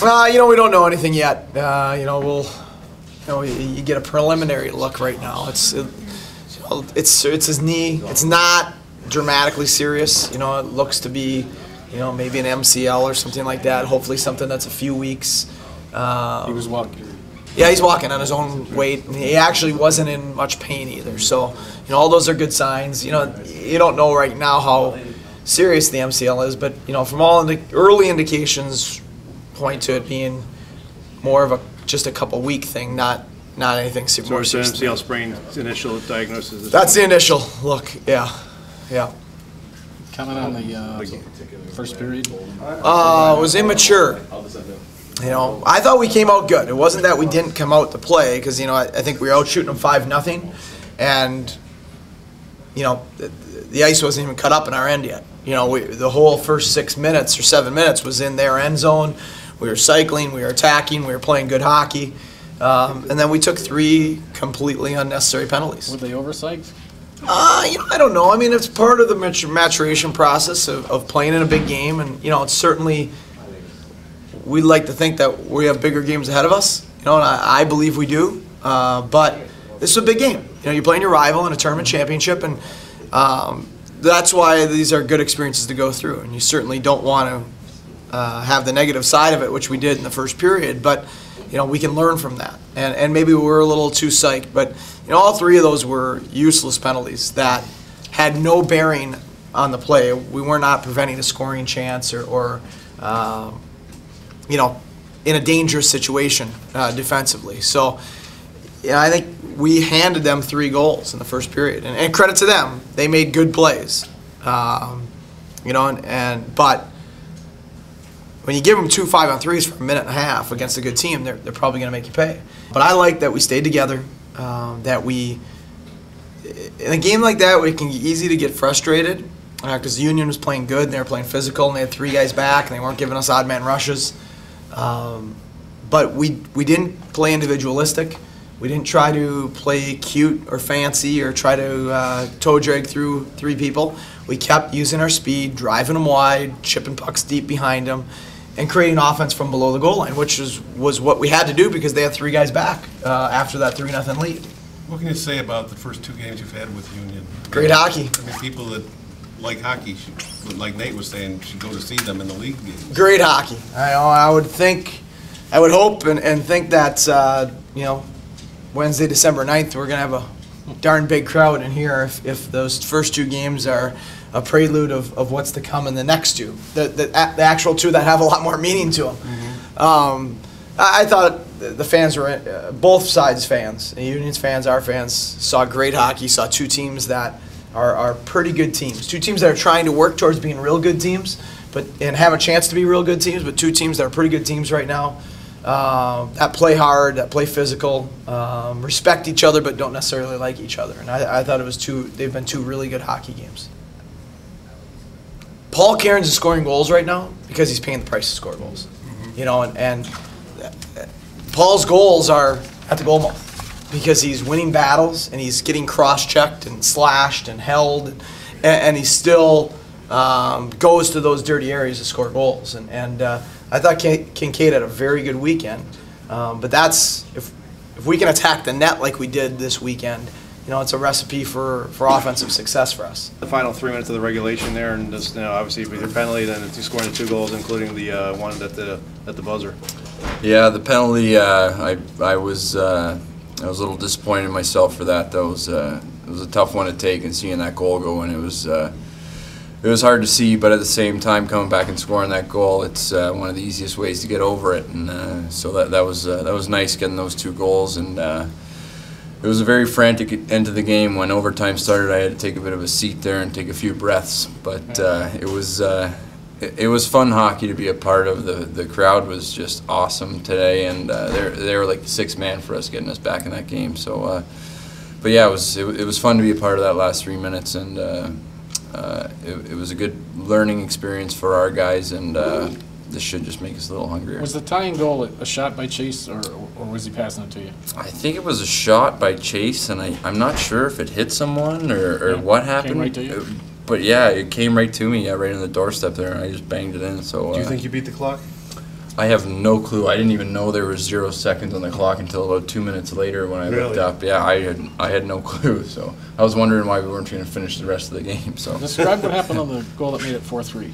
Well, we don't know anything yet. You get a preliminary look right now. It's his knee. It's not dramatically serious. It looks to be, maybe an MCL or something like that. Hopefully something that's a few weeks. He was walking. Yeah, he's walking on his own weight. And he actually wasn't in much pain either. So, all those are good signs. You don't know right now how serious the MCL is, but from all the early indications point to it being more of just a couple week thing, not anything more serious. So MCL sprain initial diagnosis. That's the initial look. Yeah. Comment on the first period. It was immature. I thought we came out good. It wasn't that we didn't come out to play, because I think we were out shooting them 5-0, and the ice wasn't even cut up in our end yet. The whole first 6 minutes or 7 minutes was in their end zone. We were cycling, we were attacking, we were playing good hockey, and then we took 3 completely unnecessary penalties. Were they oversights? I don't know. I mean, it's part of the maturation process of playing in a big game, and it's certainly, we'd like to think that we have bigger games ahead of us. And I believe we do. But this is a big game. You're playing your rival in a tournament championship, and that's why these are good experiences to go through. And you certainly don't want to have the negative side of it, which we did in the first period. But we can learn from that. And maybe we were a little too psyched. But all 3 of those were useless penalties that had no bearing on the play. We were not preventing a scoring chance or in a dangerous situation defensively. So, I think we handed them 3 goals in the first period, and credit to them, they made good plays. But when you give them 2 5-on-3s for a minute and a half against a good team, they're probably going to make you pay. But I like that we stayed together. That we, in a game like that, it can be easy to get frustrated because the Union was playing good and they were playing physical and they had 3 guys back and they weren't giving us odd man rushes. But we didn't play individualistic. We didn't try to play cute or fancy or try to toe drag through 3 people. We kept using our speed, driving them wide, chipping pucks deep behind them, and creating offense from below the goal line, which was what we had to do because they had 3 guys back after that 3-0 lead. What can you say about the first 2 games you've had with Union? Great hockey. I mean, people that like hockey, like Nate was saying, should go to see them in the league games. Great hockey. I would hope and think that Wednesday, December 9th, we're going to have a darn big crowd in here if those first 2 games are a prelude of what's to come in the next 2, the actual 2 that have a lot more meaning to them. Mm-hmm. I thought the fans were, both sides fans, the Union's fans, our fans, saw great hockey, saw 2 teams that are pretty good teams. 2 teams that are trying to work towards being real good teams and have a chance to be real good teams, but 2 teams that are pretty good teams right now. That play hard, that play physical, respect each other but don't necessarily like each other. And I thought they've been 2 really good hockey games. Paul Cairns is scoring goals right now because he's paying the price to score goals. Mm-hmm. And Paul's goals are at the goal mouth because he's winning battles and he's getting cross-checked and slashed and held, and he still goes to those dirty areas to score goals. And I thought Kincaid had a very good weekend, but that's if we can attack the net like we did this weekend, it's a recipe for offensive success for us. The final 3 minutes of the regulation there, and just, obviously with your penalty, then scoring the 2 goals, including the one at the buzzer. Yeah, the penalty. I was a little disappointed in myself for that. Though it was a tough one to take, and seeing that goal go in, it was hard to see. But at the same time, coming back and scoring that goal, it's one of the easiest ways to get over it. And so that was nice getting those 2 goals. And it was a very frantic end to the game. When overtime started, I had to take a bit of a seat there and take a few breaths. But it was fun hockey to be a part of. The crowd was just awesome today, and they were like the 6th man for us getting us back in that game. So, but yeah, it was fun to be a part of that last 3 minutes, and it was a good learning experience for our guys, and this should just make us a little hungrier. Was the tying goal a shot by Chase, or was he passing it to you? I think it was a shot by Chase, and I'm not sure if it hit someone or what happened. Came right to you? But yeah, it came right to me, right on the doorstep there, and I just banged it in. So. Do you think you beat the clock? I have no clue. I didn't even know there was 0 seconds on the clock until about 2 minutes later when I looked up. Yeah, I had no clue. So I was wondering why we weren't trying to finish the rest of the game. So Describe what happened on the goal that made it 4-3.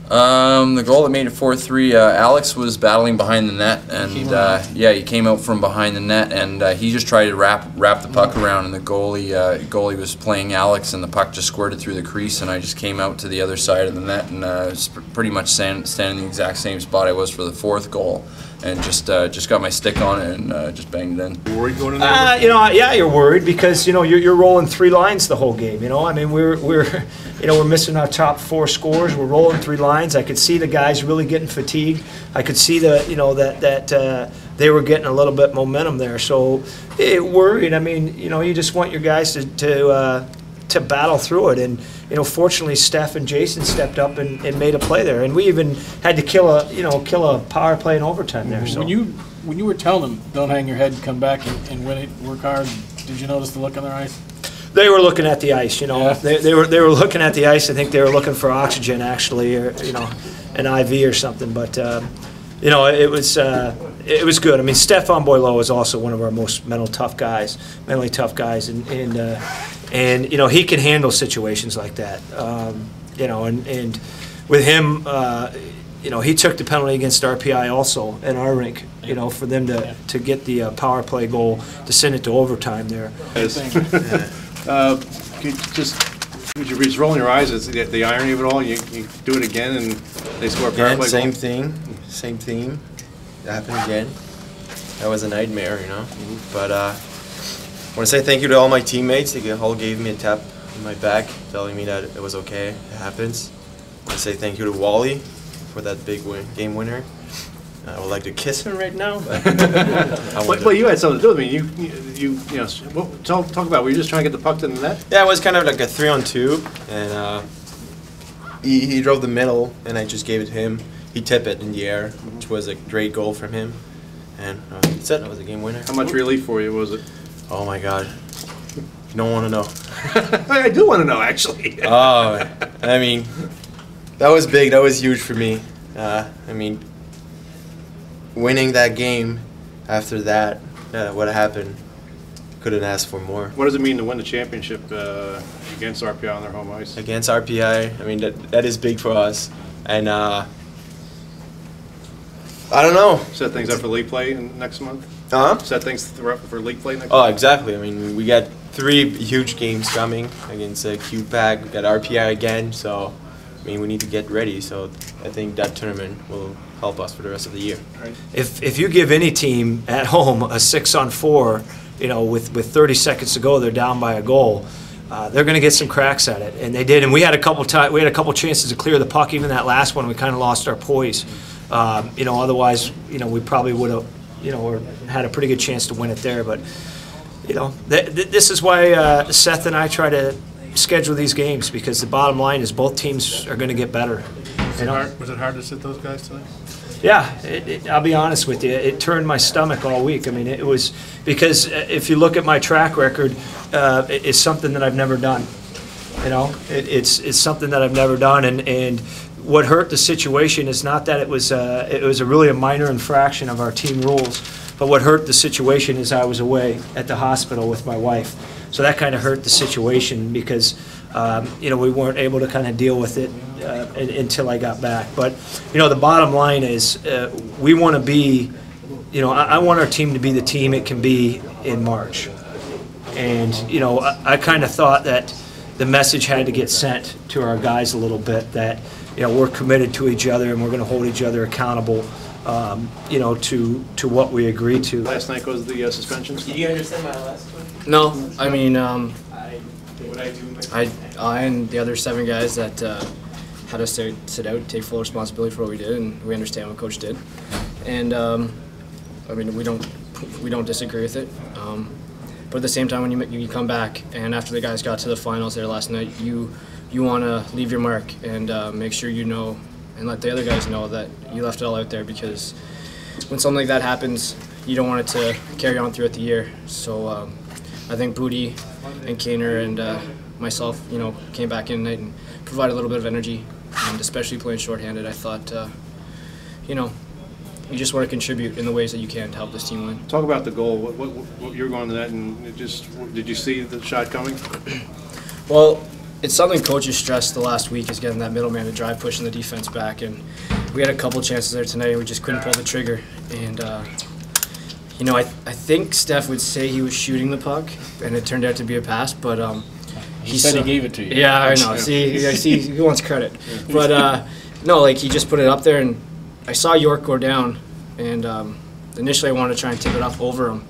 The goal that made it 4-3, Alex was battling behind the net, and he came out from behind the net, and he just tried to wrap the puck around, and the goalie was playing Alex, and the puck just squirted through the crease, and I just came out to the other side of the net, and was pretty much standing in the exact same spot I was for the 4th goal, and just got my stick on it and just banged it in. Worried going in there? Yeah, you're worried because you're rolling 3 lines the whole game. I mean, we're missing our top 4 scores. We're rolling 3 lines. I could see the guys really getting fatigued. I could see that they were getting a little bit momentum there. So it worried. I mean, you just want your guys to battle through it. And fortunately, Steph and Jason stepped up and made a play there. And we even had to kill a power play in overtime there. So When you were telling them, don't hang your head, come back and win it, work hard, did you notice the look on their eyes? They were looking at the ice, Yeah. They were looking at the ice. I think they were looking for oxygen, actually, or an IV or something. But it was good. I mean, Stefan Boileau is also one of our most mentally tough guys, and he can handle situations like that. And with him, he took the penalty against RPI also in our rink. For them to get the power play goal to send it to overtime there. Would you just rolling your eyes? It's the irony of it all. You do it again, and they score a power play Same goal. thing, same theme. It happened again. That was a nightmare, But I want to say thank you to all my teammates. They all gave me a tap on my back, telling me that it was okay. It happens. I want to say thank you to Wally for that big game winner. I would like to kiss him right now, but Well, you had something to do with me. Talk about. Were you just trying to get the puck to the net? Yeah, it was kind of like a 3-on-2, and he drove the middle, and I just gave it to him. He tipped it in the air, which was a great goal from him, and that's it. That was a game winner. How much relief for you was it? Oh my God, you don't want to know. I do want to know, actually. Oh, I mean, that was big. That was huge for me. Winning that game after that, what happened, couldn't ask for more. What does it mean to win the championship against RPI on their home ice? Against RPI, I mean, that is big for us. And I don't know. Set things up for league play next month? Huh? Set things for league play next Oh, month? exactly. I mean, we got 3 huge games coming against QPAC. We got RPI again, so I mean, we need to get ready. So I think that tournament will help us for the rest of the year. If you give any team at home a 6-on-4, with 30 seconds to go, they're down by a goal. They're going to get some cracks at it, and they did. And we had a couple chances to clear the puck. Even that last one, we kind of lost our poise. Otherwise, we probably would have, or had a pretty good chance to win it there. But this is why Seth and I try to schedule these games, because the bottom line is both teams are going to get better. Was it hard to sit those guys tonight? Yeah, I'll be honest with you. It turned my stomach all week. I mean, it was because if you look at my track record, it's something that I've never done. It's something that I've never done, and what hurt the situation is not that it was a really a minor infraction of our team rules, but what hurt the situation is I was away at the hospital with my wife. So that kind of hurt the situation because we weren't able to kind of deal with it until I got back. But the bottom line is we want to be, I want our team to be the team it can be in March. And I kind of thought that the message had to get sent to our guys a little bit that we're committed to each other and we're going to hold each other accountable. To what we agreed to. Last night was the suspensions? Did you understand my last one? No, I mean, I and the other 7 guys that had us sit out, take full responsibility for what we did, and we understand what Coach did. And I mean, we don't disagree with it. But at the same time, when you come back, and after the guys got to the finals there last night, you want to leave your mark and make sure and let the other guys know that you left it all out there, because when something like that happens, you don't want it to carry on throughout the year. So I think Booty and Kaner and myself, came back in tonight and provided a little bit of energy, and especially playing shorthanded, I thought, you know, you just want to contribute in the ways that you can to help this team win. Talk about the goal. What you're going to that, and did you see the shot coming? Well, it's something coaches stressed the last week is getting that middleman to drive, pushing the defense back, and we had a couple chances there tonight, and we just couldn't pull the trigger. And you know, I think Steph would say he was shooting the puck, and it turned out to be a pass, but He said he gave it to you. yeah, I know. See, he wants credit, but no, like he just put it up there, and I saw York go down, and initially I wanted to try and tip it up over him,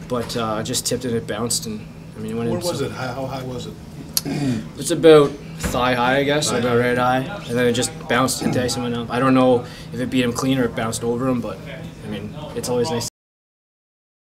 but I just tipped it and it bounced, and I mean it went in. Where was it? How high was it? It's about thigh high, I guess, or about right eye, and then it just bounced into ice and went up. I don't know if it beat him clean or it bounced over him, but I mean, it's always nice